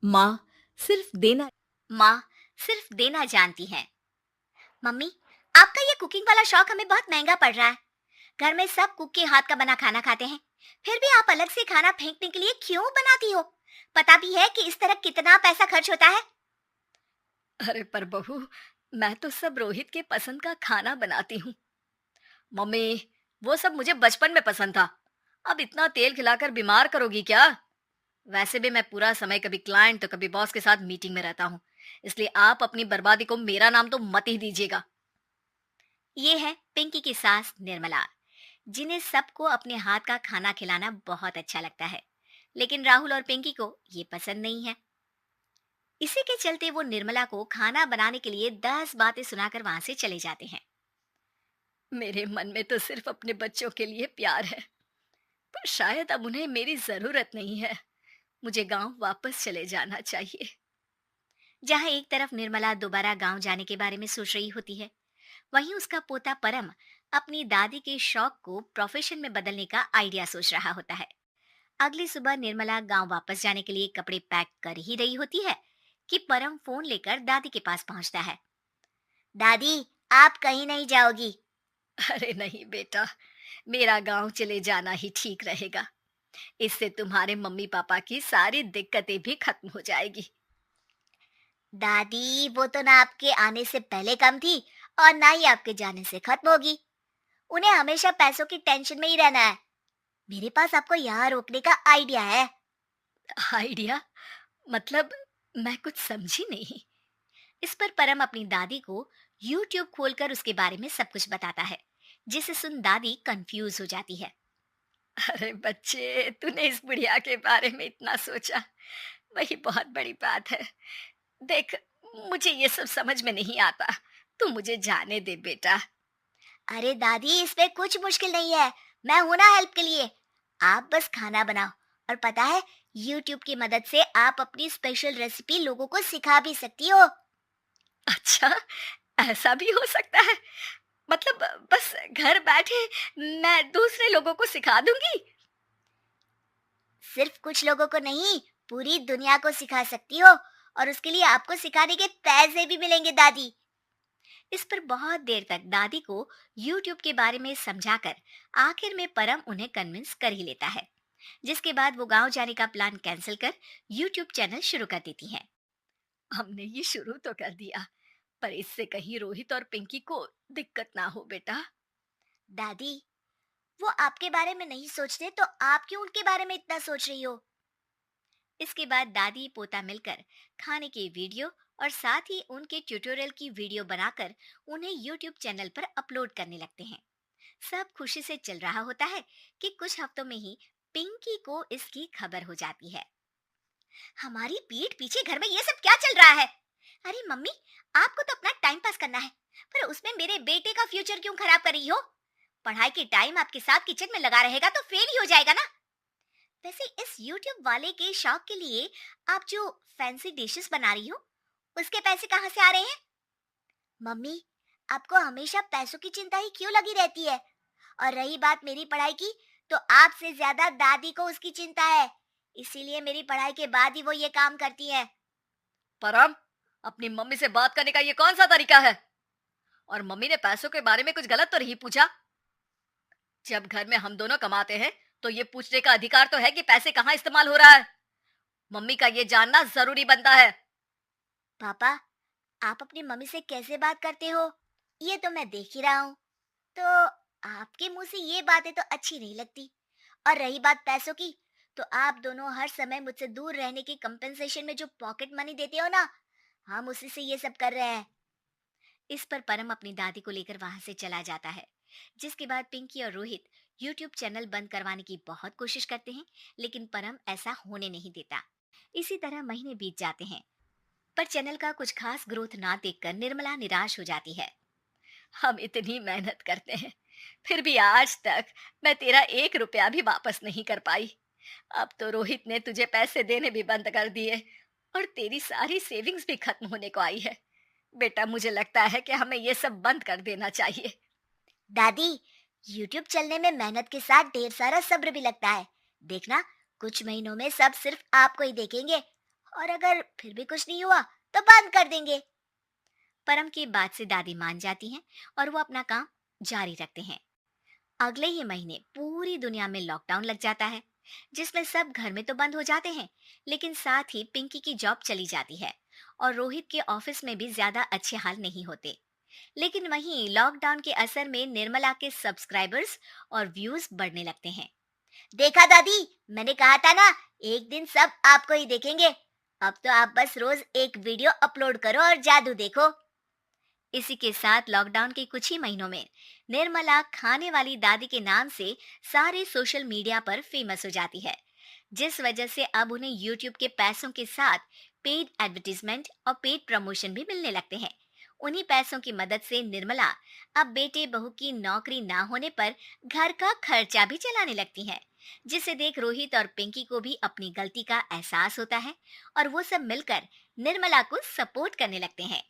माँ सिर्फ देना। माँ सिर्फ देना जानती है। मम्मी, आपका ये कुकिंग वाला शौक हमें बहुत महंगा पड़ रहा है। घर में सब कुक के हाथ का बना खाना खाते हैं, फिर भी आप अलग से खाना फेंकने के लिए क्यों बनाती हो? पता भी है कि इस तरह कितना पैसा खर्च होता है। अरे पर बहू, मैं तो सब रोहित के पसंद का खाना बनाती हूँ। मम्मी, वो सब मुझे बचपन में पसंद था। अब इतना तेल खिलाकर बीमार करोगी क्या? वैसे भी मैं पूरा समय कभी क्लाइंट तो कभी बॉस के साथ मीटिंग में रहता हूँ, इसलिए आप अपनी बर्बादी को मेरा नाम तो मत ही दीजिएगा। ये है पिंकी की सास निर्मला, जिन्हें सबको अपने हाथ का खाना खिलाना बहुत अच्छा लगता है, लेकिन राहुल और पिंकी को ये पसंद नहीं है। इसी के चलते वो निर्मला को खाना बनाने के लिए 10 बातें सुनाकर वहां से चले जाते हैं। मेरे मन में तो सिर्फ अपने बच्चों के लिए प्यार है, पर शायद अब उन्हें मेरी जरूरत नहीं है। मुझे गांव वापस चले जाना चाहिए। जहां एक तरफ निर्मला दोबारा गांव जाने के बारे में सोच रही होती है, वहीं उसका पोता परम अपनी दादी के शौक को प्रोफेशन में बदलने का आइडिया सोच रहा होता है। अगली सुबह निर्मला गांव वापस जाने के लिए कपड़े पैक कर ही रही होती है कि परम फोन लेकर दादी के पास पहुंचता है। दादी, आप कहीं नहीं जाओगी? अरे नहीं बेटा, मेरा गांव चले जाना ही ठीक रहेगा। इससे तुम्हारे मम्मी पापा की सारी दिक्कतें भी खत्म हो जाएगी। दादी, वो तो ना आपके आने से पहले कम थी और ना ही आपके जाने से खत्म होगी। उन्हें हमेशा पैसों की टेंशन में ही रहना है। मेरे पास आपको यहाँ रोकने का आइडिया है। आइडिया? मतलब मैं कुछ समझी नहीं। इस पर परम अपनी दादी को YouTube खोलकर उसके बारे में सब कुछ बताता है, जिसे सुन दादी कंफ्यूज हो जाती है। अरे बच्चे, तूने इस बुढ़िया के बारे में इतना सोचा, वही बहुत बड़ी बात है। देख, मुझे ये सब समझ में नहीं आता। तू मुझे जाने दे बेटा। अरे दादी, इसमें कुछ मुश्किल नहीं है। मैं हूं ना हेल्प के लिए। आप बस खाना बनाओ, और पता है, YouTube की मदद से आप अपनी स्पेशल रेसिपी लोगों को सिखा भी सकती हो। अच्छा, ऐसा भी हो सकता है? मतलब बस घर बैठे मैं दूसरे लोगों को सिखा दूंगी? सिर्फ कुछ लोगों को नहीं, पूरी दुनिया को सिखा सकती हो, और उसके लिए आपको सिखाने के पैसे भी मिलेंगे दादी। इस पर बहुत देर तक दादी को YouTube के बारे में समझाकर आखिर में परम उन्हें कन्विंस कर ही लेता है, जिसके बाद वो गांव जाने का प्लान कैंसिल कर YouTube चैनल शुरू कर देती हैं। हमने ये शुरू तो कर दिया, पर इससे कहीं रोहित और पिंकी को दिक्कत ना हो बेटा। दादी, वो आपके बारे में नहीं सोचते तो आप क्यों उनके बारे में इतना सोच रही हो? इसके बाद दादी पोता मिलकर खाने की वीडियो और साथ ही उनके ट्यूटोरियल की वीडियो बनाकर उन्हें YouTube चैनल पर अपलोड करने लगते हैं। सब खुशी से चल रहा होता है कि कुछ हफ्तों में ही पिंकी को इसकी खबर हो जाती है। हमारी पीठ पीछे घर में ये सब क्या चल रहा है? अरे मम्मी, आपको तो अपना टाइम पास करना है, पर उसमें मेरे बेटे का फ्यूचर क्यों खराब कर रही हो? पढ़ाई के टाइम आपके साथ किचन में लगा रहेगा तो फेल ही हो जाएगा ना। वैसे इस YouTube वाले के शौक के लिए आप जो फैंसी डिशेस बना रही हो, उसके पैसे कहाँ से आ रहे हैं? मम्मी, आपको हमेशा पैसों की चिंता ही क्यों लगी रहती है? और रही बात मेरी पढ़ाई की, तो आपसे ज्यादा दादी को उसकी चिंता है। इसीलिए मेरी पढ़ाई के बाद ही वो ये काम करती है। परम, अपनी मम्मी से बात करने का ये कौन सा तरीका है? और मम्मी ने पैसों के बारे में कुछ गलत तो नहीं पूछा? जब घर में हम दोनों कमाते हैं तो ये पूछने का अधिकार तो है कि पैसे कहाँ इस्तेमाल हो रहा है। मम्मी का ये जानना जरूरी बनता है। पापा, आप अपनी मम्मी से कैसे बात करते हो, ये तो मैं देख ही रहा हूँ। तो आपके मुंह से ये बातें तो अच्छी नहीं लगती। और रही बात पैसों की, तो आप दोनों हर समय मुझसे दूर रहने की कंपेंसेशन में जो पॉकेट मनी देते हो ना, हम उसी से ये सब कर रहे हैं। इस पर परम अपनी दादी को लेकर वहां से चला जाता है, जिसके बाद पिंकी और रोहित YouTube चैनल बंद करवाने की बहुत कोशिश करते हैं, लेकिन परम ऐसा होने नहीं देता। इसी तरह महीने बीत जाते हैं, पर चैनल का कुछ खास ग्रोथ ना देखकर निर्मला निराश हो जाती है। हम इतनी मेहनत करते हैं, फिर भी आज तक मैं तेरा 1 रुपया भी वापस नहीं कर पाई। अब तो रोहित ने तुझे पैसे देने भी बंद कर दिए और तेरी सारी सेविंग्स भी खत्म होने को आई है। बेटा, मुझे लगता है कि हमें ये सब बंद कर देना चाहिए। दादी, YouTube चलने में मेहनत के साथ ढेर सारा सब्र भी लगता है। देखना, कुछ महीनों में सब सिर्फ आपको ही देखेंगे, और अगर फिर भी कुछ नहीं हुआ तो बंद कर देंगे। परम की बात से दादी मान जाती हैं और वो अपना काम जारी रखते हैं। अगले ही महीने पूरी दुनिया में लॉकडाउन लग जाता है, जिसमें सब घर में तो बंद हो जाते हैं, लेकिन साथ ही पिंकी की जॉब चली जाती है और रोहित के ऑफिस में भी ज्यादा अच्छे हाल नहीं होते। लेकिन वहीं लॉकडाउन के असर में निर्मला के सब्सक्राइबर्स और व्यूज बढ़ने लगते हैं। देखा दादी, मैंने कहा था ना, एक दिन सब आपको ही देखेंगे। अब तो आप बस रोज एक वीडियो अपलोड करो और जादू देखो। इसी के साथ लॉकडाउन के कुछ ही महीनों में निर्मला खाने वाली दादी के नाम से सारे सोशल मीडिया पर फेमस हो जाती है, जिस वजह से अब उन्हें यूट्यूब के पैसों के साथ पेड एडवर्टीजमेंट और पेड प्रमोशन भी मिलने लगते हैं। उन्हीं पैसों की मदद से निर्मला अब बेटे बहू की नौकरी ना होने पर घर का खर्चा भी चलाने लगती हैं, जिसे देख रोहित और पिंकी को भी अपनी गलती का एहसास होता है और वो सब मिलकर निर्मला को सपोर्ट करने लगते हैं।